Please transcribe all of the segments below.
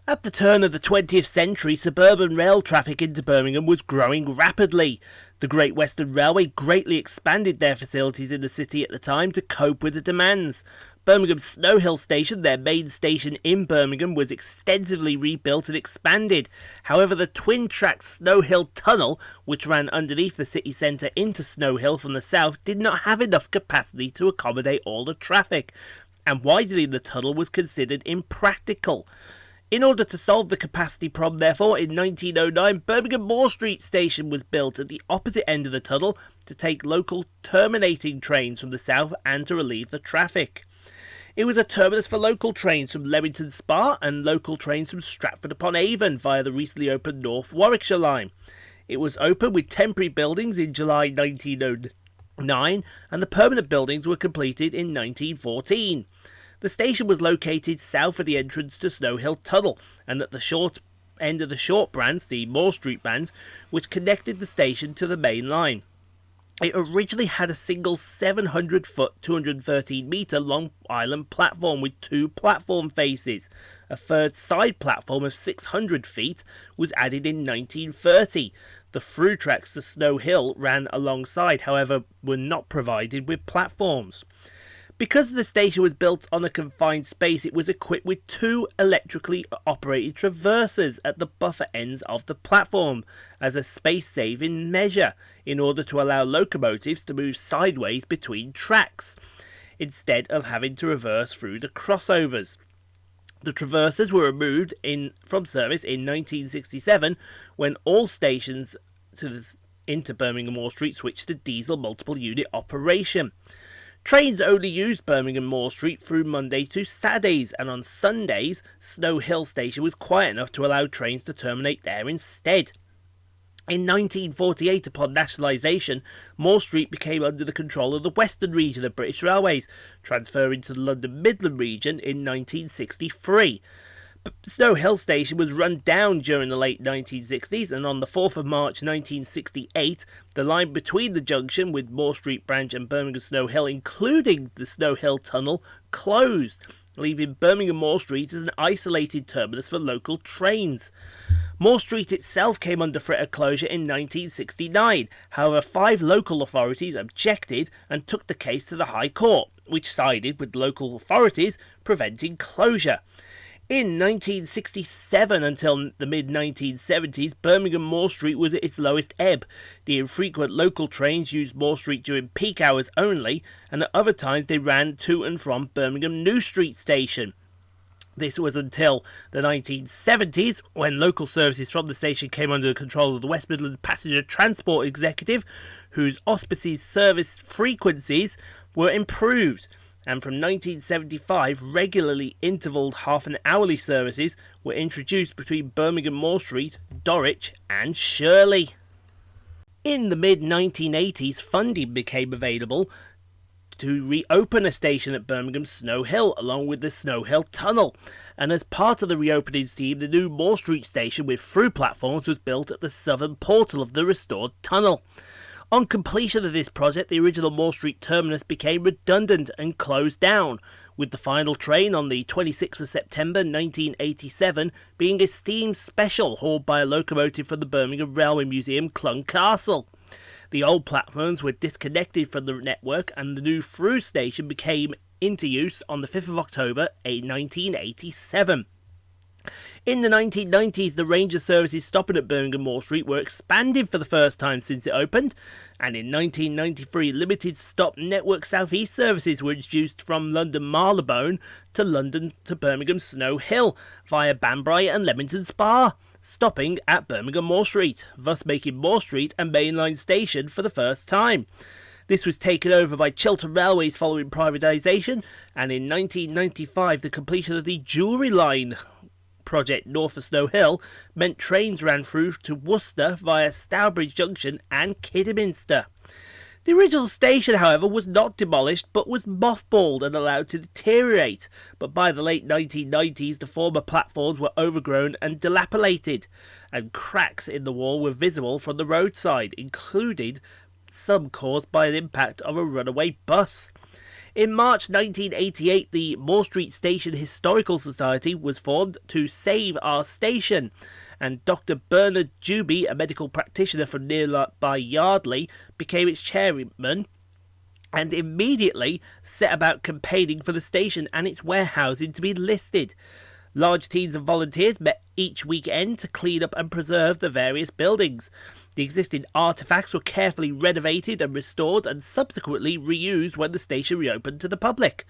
At the turn of the 20th century, suburban rail traffic into Birmingham was growing rapidly. The Great Western Railway greatly expanded their facilities in the city at the time to cope with the demands. Birmingham Snow Hill Station, their main station in Birmingham, was extensively rebuilt and expanded. However, the twin-track Snow Hill Tunnel, which ran underneath the city centre into Snow Hill from the south, did not have enough capacity to accommodate all the traffic, and widening the tunnel was considered impractical. In order to solve the capacity problem, therefore, in 1909, Birmingham Moor Street station was built at the opposite end of the tunnel to take local terminating trains from the south and to relieve the traffic. It was a terminus for local trains from Leamington Spa and local trains from Stratford-upon-Avon via the recently opened North Warwickshire line. It was opened with temporary buildings in July 1909 and the permanent buildings were completed in 1914. The station was located south of the entrance to Snow Hill Tunnel and at the short end of the short branch, the Moor Street branch, which connected the station to the main line. It originally had a single 700-foot, 213-metre long island platform with two platform faces. A third side platform of 600 feet was added in 1930. The through tracks to Snow Hill ran alongside, however, were not provided with platforms. Because the station was built on a confined space, it was equipped with two electrically operated traversers at the buffer ends of the platform as a space-saving measure in order to allow locomotives to move sideways between tracks, instead of having to reverse through the crossovers. The traversers were removed from service in 1967 when all stations into Birmingham Moor Street switched to diesel multiple unit operation. Trains only used Birmingham Moor Street through Monday to Saturdays, and on Sundays, Snow Hill Station was quiet enough to allow trains to terminate there instead. In 1948, upon nationalisation, Moor Street became under the control of the Western region of British Railways, transferring to the London Midland region in 1963. Snow Hill Station was run down during the late 1960s, and on the 4th of March 1968, the line between the junction with Moor Street Branch and Birmingham Snow Hill, including the Snow Hill Tunnel, closed, leaving Birmingham Moor Street as an isolated terminus for local trains. Moor Street itself came under threat of closure in 1969. However, 5 local authorities objected and took the case to the High Court, which sided with local authorities preventing closure. In 1967 until the mid-1970s, Birmingham Moor Street was at its lowest ebb. The infrequent local trains used Moor Street during peak hours only, and at other times they ran to and from Birmingham New Street Station. This was until the 1970s, when local services from the station came under the control of the West Midlands Passenger Transport Executive, whose auspices service frequencies were improved. And from 1975, regularly intervalled half-an-hourly services were introduced between Birmingham Moor Street, Dorwich and Shirley. In the mid-1980s, funding became available to reopen a station at Birmingham Snow Hill, along with the Snow Hill Tunnel. And as part of the reopening scheme, the new Moor Street station with through platforms was built at the southern portal of the restored tunnel. On completion of this project, the original Moor Street terminus became redundant and closed down, with the final train on the 26th of September 1987 being a steam special hauled by a locomotive from the Birmingham Railway Museum, Clun Castle. The old platforms were disconnected from the network and the new through station became into use on the 5th of October 1987. In the 1990s, the range of services stopping at Birmingham Moor Street were expanded for the first time since it opened, and in 1993, limited stop Network South East services were introduced from London Marylebone to London to Birmingham Snow Hill via Banbury and Leamington Spa, stopping at Birmingham Moor Street, thus making Moor Street a mainline station for the first time. This was taken over by Chiltern Railways following privatisation, and in 1995, the completion of the Jewellery Line project north of Snow Hill meant trains ran through to Worcester via Stourbridge Junction and Kidderminster. The original station, however, was not demolished but was mothballed and allowed to deteriorate, but by the late 1990s the former platforms were overgrown and dilapidated, and cracks in the wall were visible from the roadside, including some caused by an impact of a runaway bus. In March 1988, the Moor Street Station Historical Society was formed to save our station, and Dr. Bernard Juby, a medical practitioner from nearby Yardley, became its chairman and immediately set about campaigning for the station and its warehousing to be listed. Large teams of volunteers met each weekend to clean up and preserve the various buildings. The existing artefacts were carefully renovated and restored and subsequently reused when the station reopened to the public.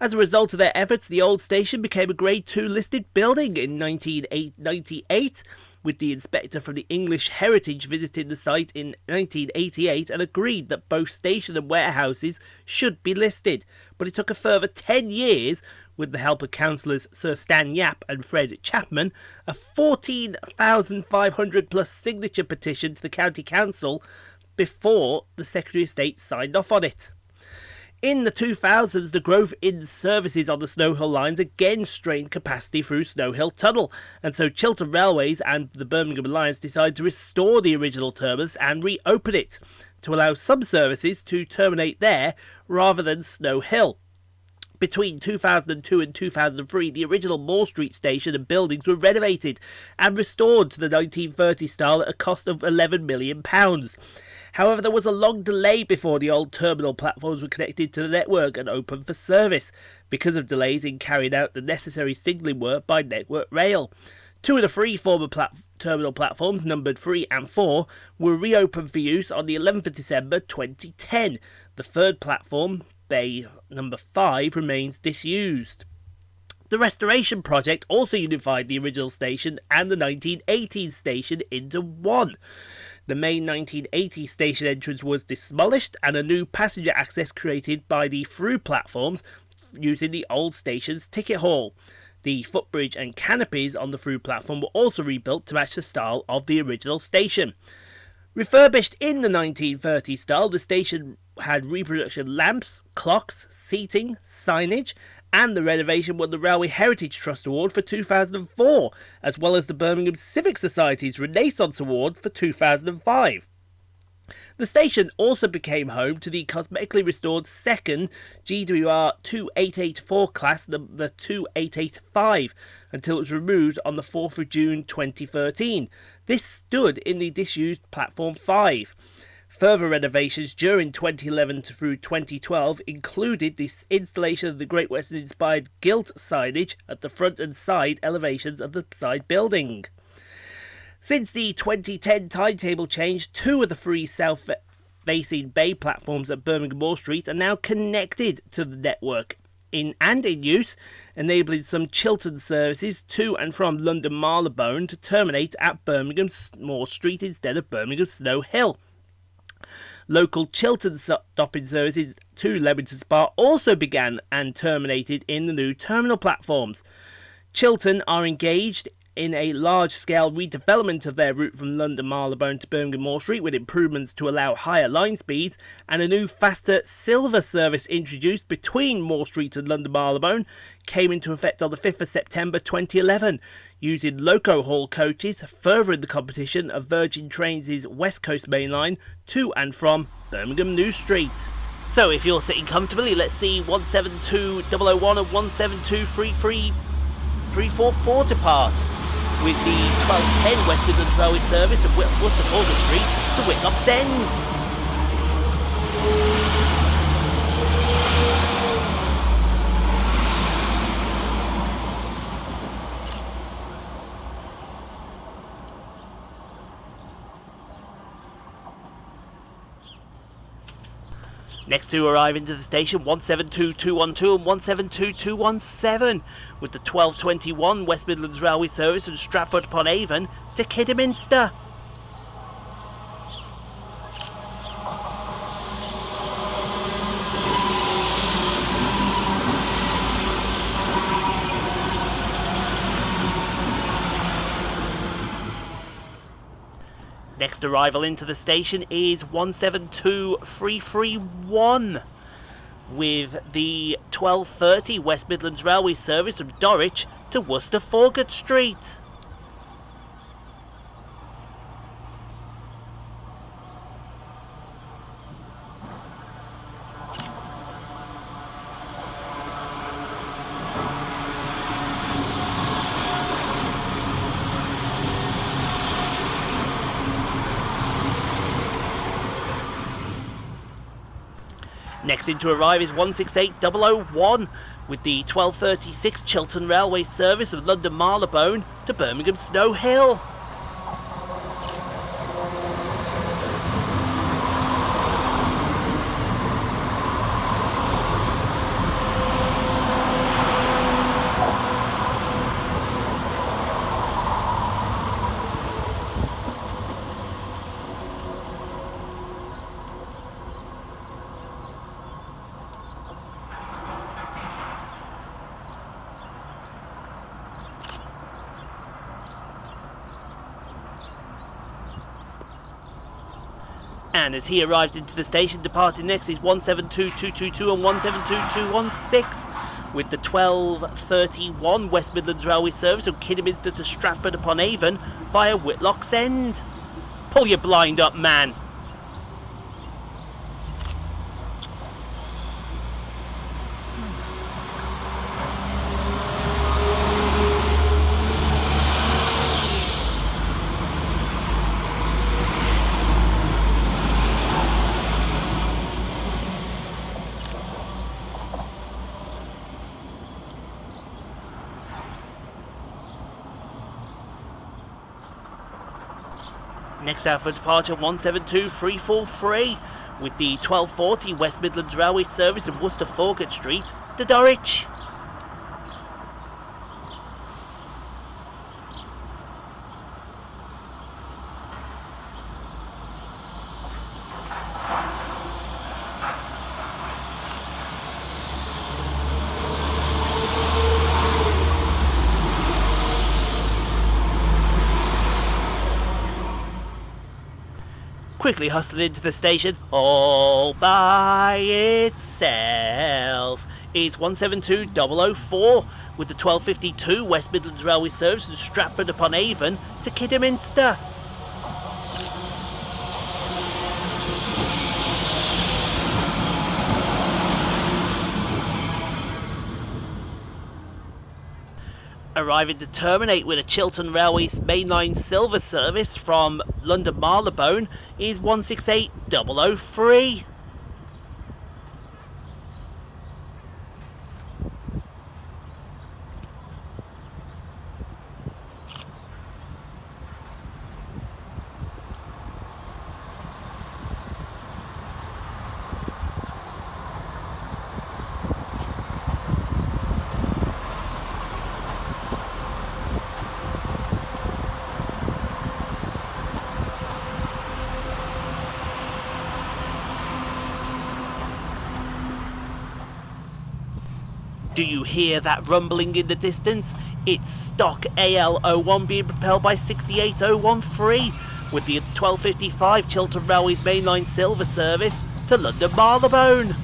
As a result of their efforts, the old station became a Grade 2 listed building in 1998, with the inspector from the English Heritage visiting the site in 1988 and agreed that both station and warehouses should be listed. But it took a further 10 years, with the help of councillors Sir Stan Yap and Fred Chapman, a 14,500 plus signature petition to the County Council before the Secretary of State signed off on it. In the 2000s, the growth in services on the Snow Hill lines again strained capacity through Snow Hill Tunnel, and so Chiltern Railways and the Birmingham Alliance decided to restore the original terminus and reopen it, to allow some services to terminate there rather than Snow Hill. Between 2002 and 2003, the original Moor Street station and buildings were renovated and restored to the 1930 style at a cost of £11 million. However, there was a long delay before the old terminal platforms were connected to the network and open for service, because of delays in carrying out the necessary signalling work by Network Rail. Two of the three former terminal platforms, numbered 3 and 4, were reopened for use on the 11th of December 2010. The third platform, Bay number 5, remains disused. The restoration project also unified the original station and the 1980s station into one. The main 1980 station entrance was demolished and a new passenger access created by the through platforms using the old station's ticket hall. The footbridge and canopies on the through platform were also rebuilt to match the style of the original station. Refurbished in the 1930s style, the station had reproduction lamps, clocks, seating, signage, and the renovation won the Railway Heritage Trust Award for 2004, as well as the Birmingham Civic Society's Renaissance Award for 2005. The station also became home to the cosmetically restored second GWR 2884 class number 2885 until it was removed on the 4th of June 2013. This stood in the disused Platform 5. Further renovations during 2011 through 2012 included the installation of the Great Western-inspired gilt signage at the front and side elevations of the side building. Since the 2010 timetable change, 2 of the 3 south-facing bay platforms at Birmingham Moor Street are now connected to the network in use, enabling some Chiltern services to and from London Marylebone to terminate at Birmingham Moor Street instead of Birmingham Snow Hill. Local Chiltern stopping services to Leamington Spa also began and terminated in the new terminal platforms. Chiltern are engaged in a large-scale redevelopment of their route from London Marylebone to Birmingham Moor Street, with improvements to allow higher line speeds, and a new faster silver service introduced between Moor Street and London Marylebone came into effect on the 5th of September 2011, using Loco Hall coaches, furthering the competition of Virgin Trains' West Coast Main Line to and from Birmingham New Street. So if you're sitting comfortably, let's see 172-001 and 172-33344 depart with the 1210 West Midlands Railway service of Worcester Street to Whitlock's End. Next to arrive into the station, 172-212 and 172-217, with the 1221 West Midlands Railway service from Stratford-upon-Avon to Kidderminster. Next arrival into the station is 172331 with the 12:30 West Midlands Railway service from Dorwich to Worcester Falkirk Street. Next in to arrive is 168001 with the 12:36 Chiltern Railway service of London Marylebone to Birmingham Snow Hill. And as he arrives into the station, departing next is 172222 and 172216 with the 12:31 West Midlands Railway service from Kidderminster to Stratford-upon-Avon via Whitlock's End. Pull your blind up, man. Next out for departure 172343 with the 12:40 West Midlands Railway service from Worcester Falkirk Street to Dorwich. Quickly hustled into the station, all by itself, is 172004 with the 12:52 West Midlands Railway service from Stratford-upon-Avon to Kidderminster. Arriving to terminate with a Chiltern Railway's mainline silver service from London Marylebone is 168003. Do you hear that rumbling in the distance? It's stock AL01 being propelled by 68013 with the 12:55 Chiltern Railway's mainline silver service to London Marylebone.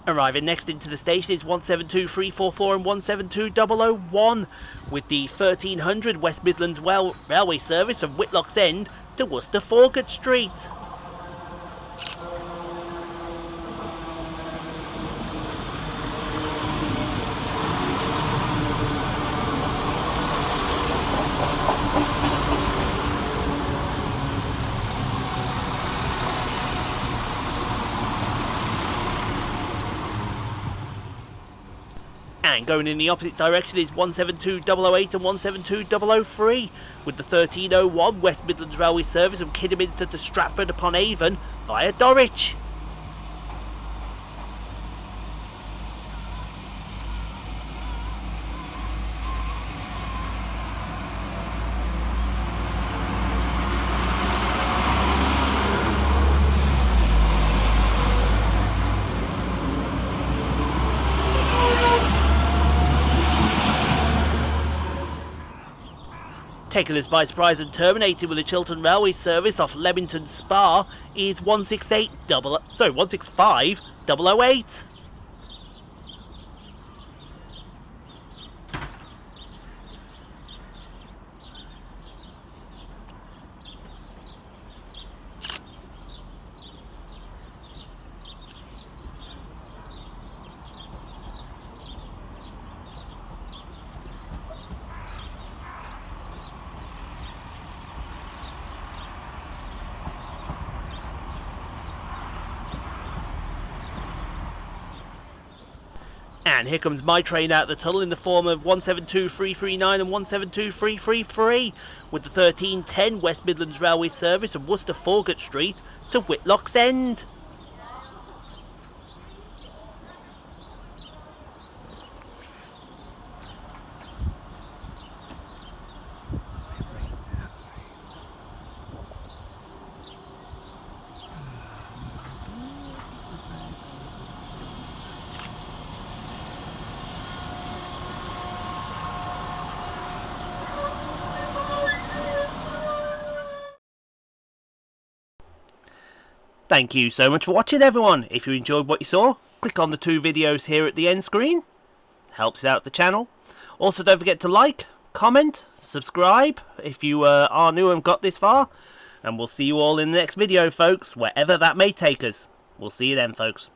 Arriving next into the station is 172344 and 172001 with the 1300 West Midlands Railway service from Whitlock's End to Worcester Falkirk Street. And going in the opposite direction is 172-008 and 172-003, with the 1301 West Midlands Railway service from Kidderminster to Stratford-upon-Avon via Dorwich. Taken us by surprise and terminated with the Chiltern Railway service off Leamington Spa is 165-008. And here comes my train out the tunnel in the form of 172-339 and 172-333, with the 1310 West Midlands Railway service from Worcester-Falgate Street to Whitlock's End. Thank you so much for watching, everyone. If you enjoyed what you saw, click on the 2 videos here at the end screen. Helps out the channel. Also, don't forget to like, comment, subscribe if you are new and got this far. And we'll see you all in the next video, folks, wherever that may take us. We'll see you then, folks.